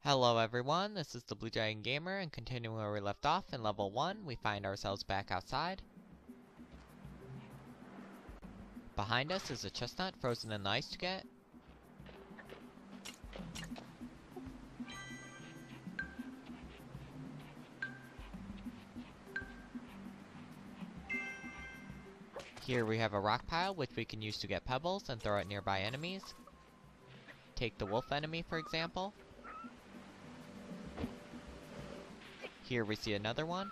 Hello everyone, this is the Blue Dragon Gamer, and continuing where we left off in level 1, we find ourselves back outside. Behind us is a chestnut frozen in the ice to get. Here we have a rock pile which we can use to get pebbles and throw at nearby enemies. Take the wolf enemy for example. Here we see another one.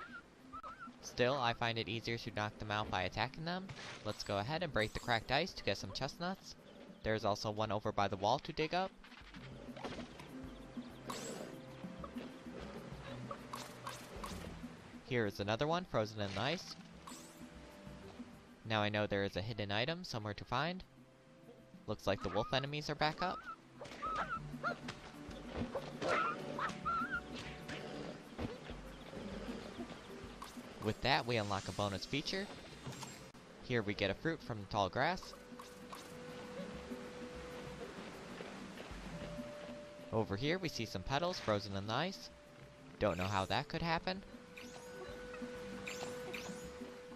Still, I find it easier to knock them out by attacking them. Let's go ahead and break the cracked ice to get some chestnuts. There's also one over by the wall to dig up. Here is another one frozen in the ice. Now I know there is a hidden item somewhere to find. Looks like the wolf enemies are back up. With that, we unlock a bonus feature. Here we get a fruit from the tall grass. Over here we see some petals frozen in the ice. Don't know how that could happen.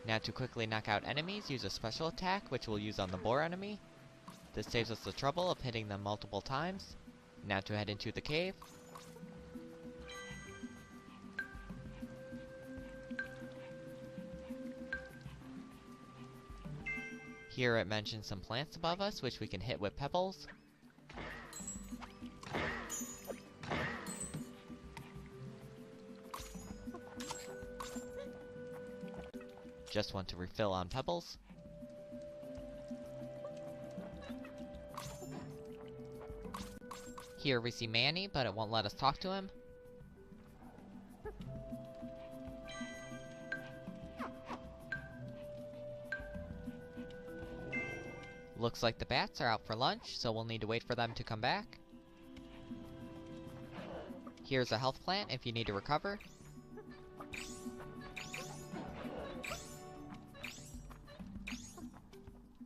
Now to quickly knock out enemies, use a special attack which we'll use on the boar enemy. This saves us the trouble of hitting them multiple times. Now to head into the cave. Here it mentions some plants above us which we can hit with pebbles. Just want to refill on pebbles. Here we see Manny, but it won't let us talk to him. Looks like the bats are out for lunch, so we'll need to wait for them to come back. Here's a health plant if you need to recover.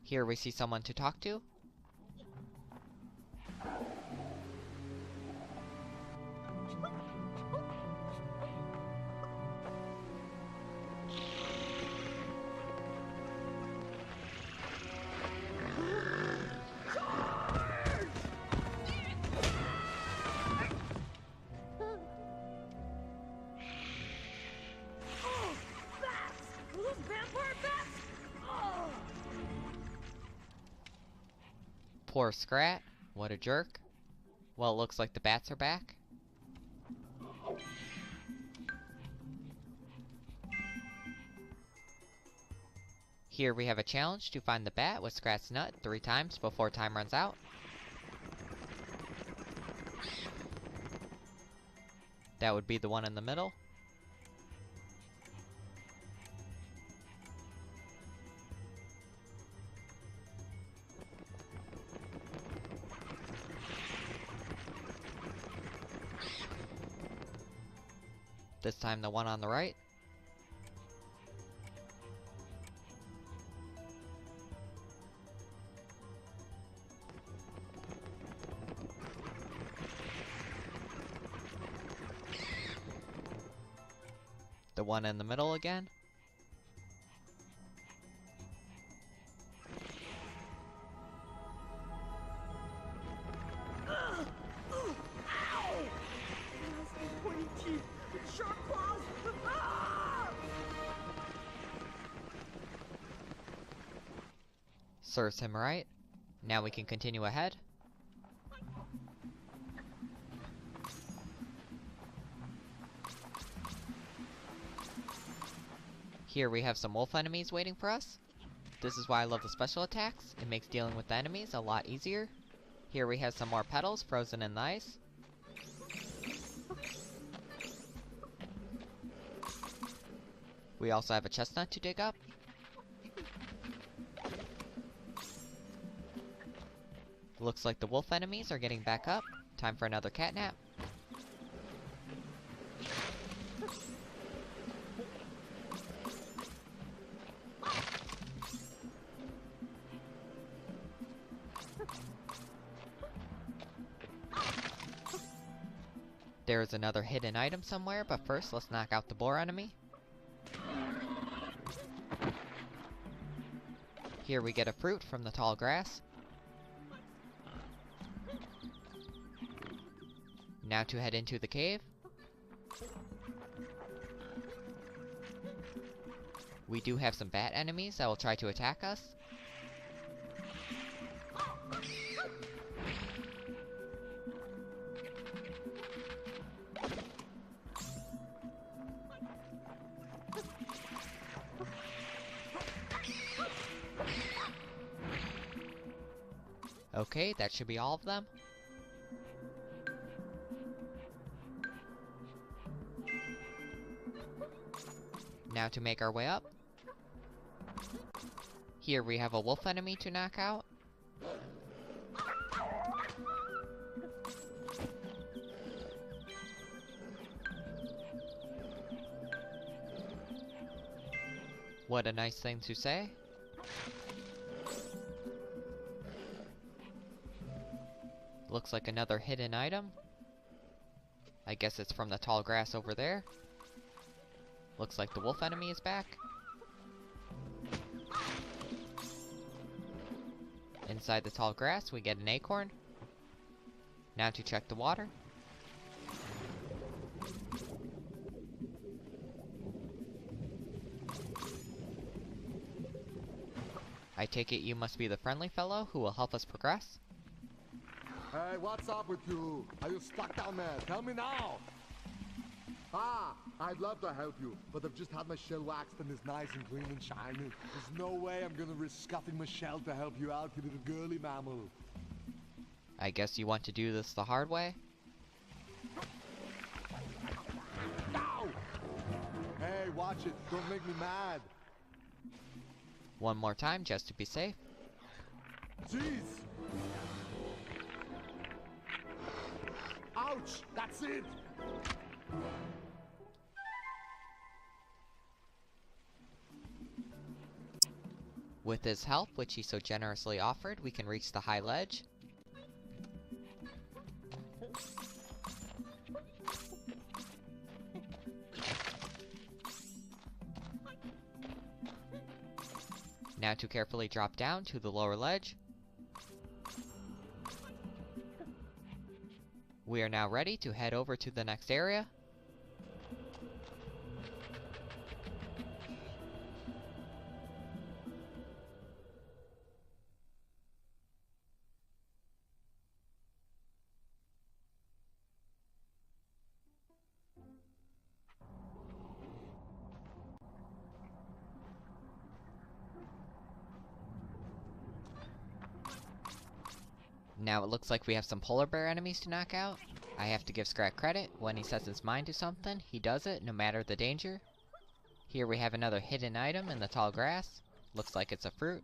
Here we see someone to talk to. Poor Scrat. What a jerk. Well, it looks like the bats are back. Here we have a challenge to find the bat with Scrat's nut 3 times before time runs out. That would be the one in the middle. This time the one on the right. The one in the middle again. Serves him right. Now we can continue ahead. Here we have some wolf enemies waiting for us. This is why I love the special attacks. It makes dealing with the enemies a lot easier. Here we have some more petals frozen in the ice. We also have a chestnut to dig up. Looks like the wolf enemies are getting back up. Time for another catnap. There is another hidden item somewhere, but first let's knock out the boar enemy. Here we get a fruit from the tall grass. Now to head into the cave. We do have some bat enemies that will try to attack us. Okay, that should be all of them. Now to make our way up. Here we have a wolf enemy to knock out. What a nice thing to say. Looks like another hidden item. I guess it's from the tall grass over there. Looks like the wolf enemy is back. Inside the tall grass, we get an acorn. Now to check the water. I take it you must be the friendly fellow who will help us progress. Hey, what's up with you? Are you stuck down there? Tell me now! Ah, I'd love to help you, but I've just had my shell waxed and it's nice and clean and shiny. There's no way I'm gonna risk scuffing my shell to help you out, you little girly mammal. I guess you want to do this the hard way? Ow! Hey, watch it. Don't make me mad. One more time, just to be safe. Jeez! Ouch! That's it! With his help, which he so generously offered, we can reach the high ledge. Now to carefully drop down to the lower ledge. We are now ready to head over to the next area. Now it looks like we have some polar bear enemies to knock out. I have to give Scrat credit. When he sets his mind to something, he does it, no matter the danger. Here we have another hidden item in the tall grass. Looks like it's a fruit.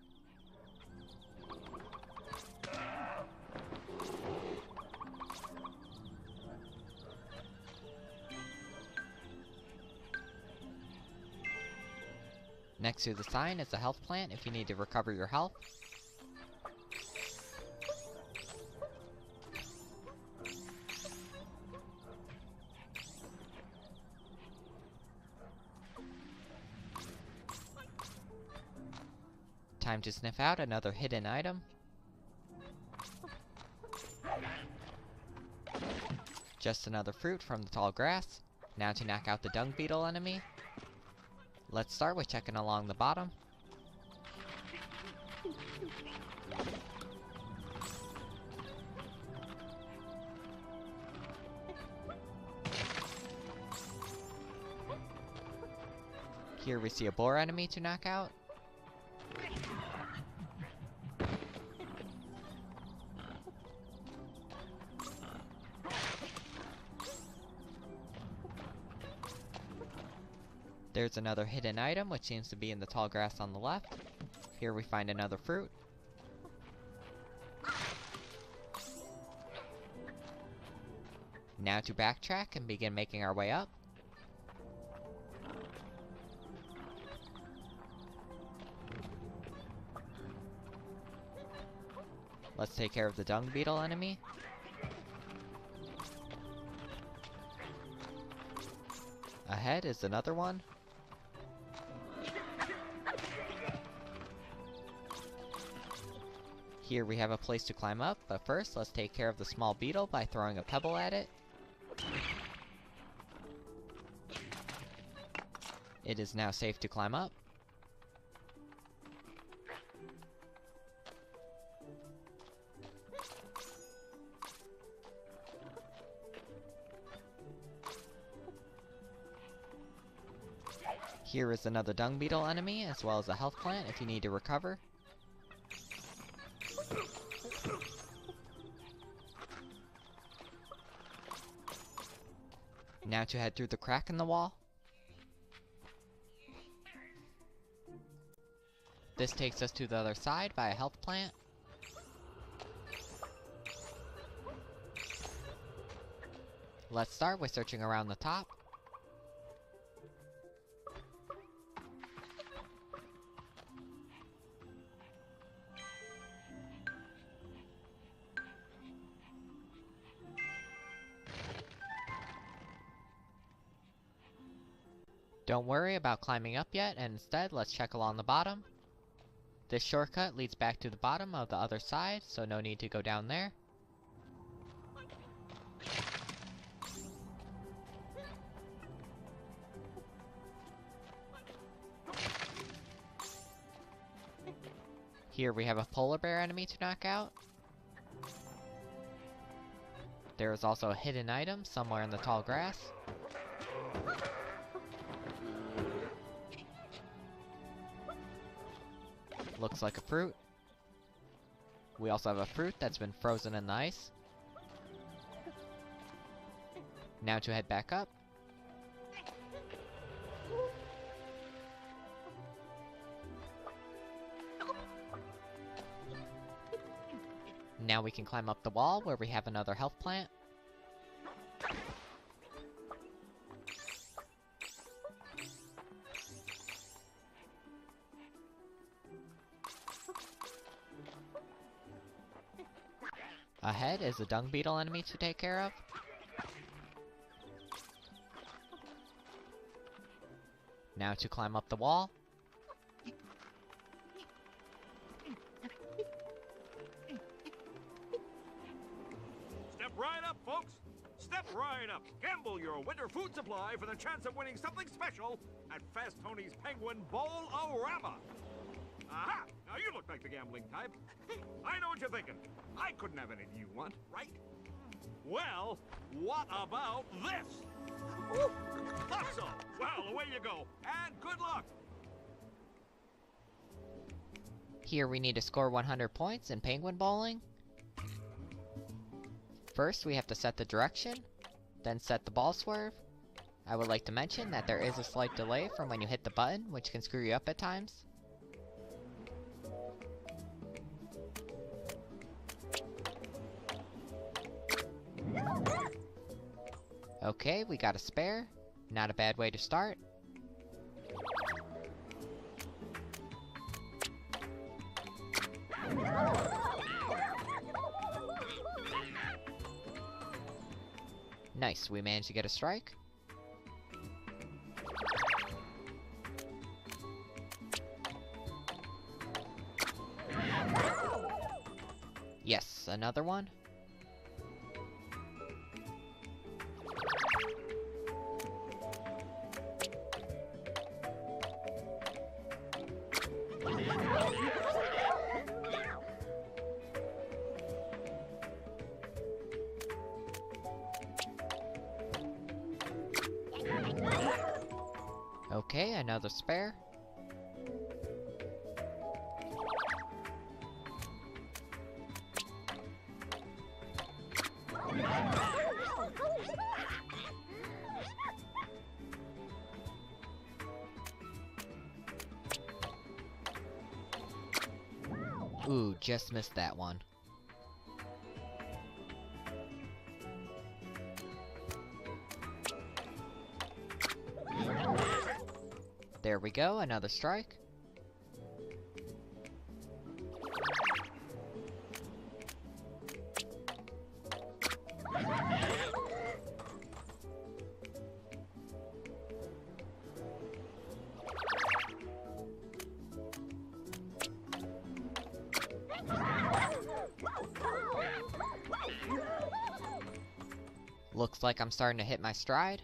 Next to the sign is a health plant if you need to recover your health. Time to sniff out another hidden item. Just another fruit from the tall grass. Now to knock out the dung beetle enemy. Let's start with checking along the bottom. Here we see a boar enemy to knock out. There's another hidden item, which seems to be in the tall grass on the left. Here we find another fruit. Now to backtrack and begin making our way up. Let's take care of the dung beetle enemy. Ahead is another one. Here we have a place to climb up, but first let's take care of the small beetle by throwing a pebble at it. It is now safe to climb up. Here is another dung beetle enemy, as well as a health plant if you need to recover. Now to head through the crack in the wall. This takes us to the other side by a health plant. Let's start with searching around the top. Don't worry about climbing up yet, and instead let's check along the bottom. This shortcut leads back to the bottom of the other side, so no need to go down there. Here we have a polar bear enemy to knock out. There is also a hidden item somewhere in the tall grass. Looks like a fruit. We also have a fruit that's been frozen in the ice. Now to head back up. Now we can climb up the wall where we have another health plant. Ahead is a dung beetle enemy to take care of. Now to climb up the wall. Step right up, folks! Step right up! Gamble your winter food supply for the chance of winning something special at Fast Tony's Penguin Bowl-o-rama! Aha! Now you look like the gambling type. I know what you're thinking. I couldn't have anything you want, right? Well, what about this? Thought so! Well, away you go, and good luck! Here we need to score 100 points in penguin bowling. First, we have to set the direction, then set the ball swerve. I would like to mention that there is a slight delay from when you hit the button, which can screw you up at times. Okay, we got a spare. Not a bad way to start. Nice, we managed to get a strike. Yes, another one. Okay, another spare. Ooh, just missed that one. There we go, another strike. Looks like I'm starting to hit my stride.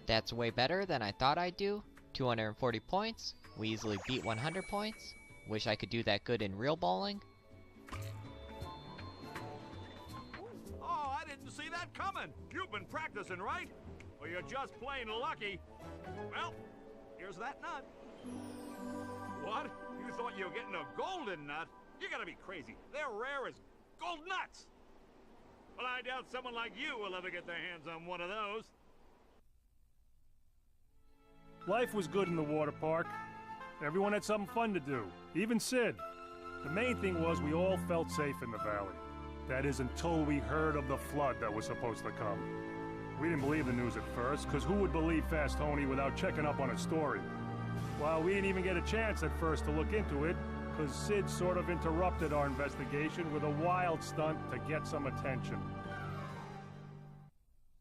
That's way better than I thought I'd do. 240 points. We easily beat 100 points. Wish I could do that good in real bowling. Oh, I didn't see that coming. You've been practicing, right? Or you're just plain lucky. Well, here's that nut. What? You thought you were getting a golden nut? You gotta be crazy. They're rare as gold nuts. Well, I doubt someone like you will ever get their hands on one of those. Life was good in the water park. Everyone had something fun to do, even Sid. The main thing was we all felt safe in the valley. That is, until we heard of the flood that was supposed to come. We didn't believe the news at first, because who would believe Fast Tony without checking up on his story? Well, we didn't even get a chance at first to look into it, because Sid sort of interrupted our investigation with a wild stunt to get some attention.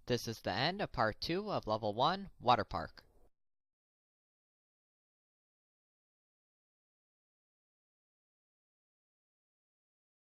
This is the end of part 2 of level 1, Waterpark.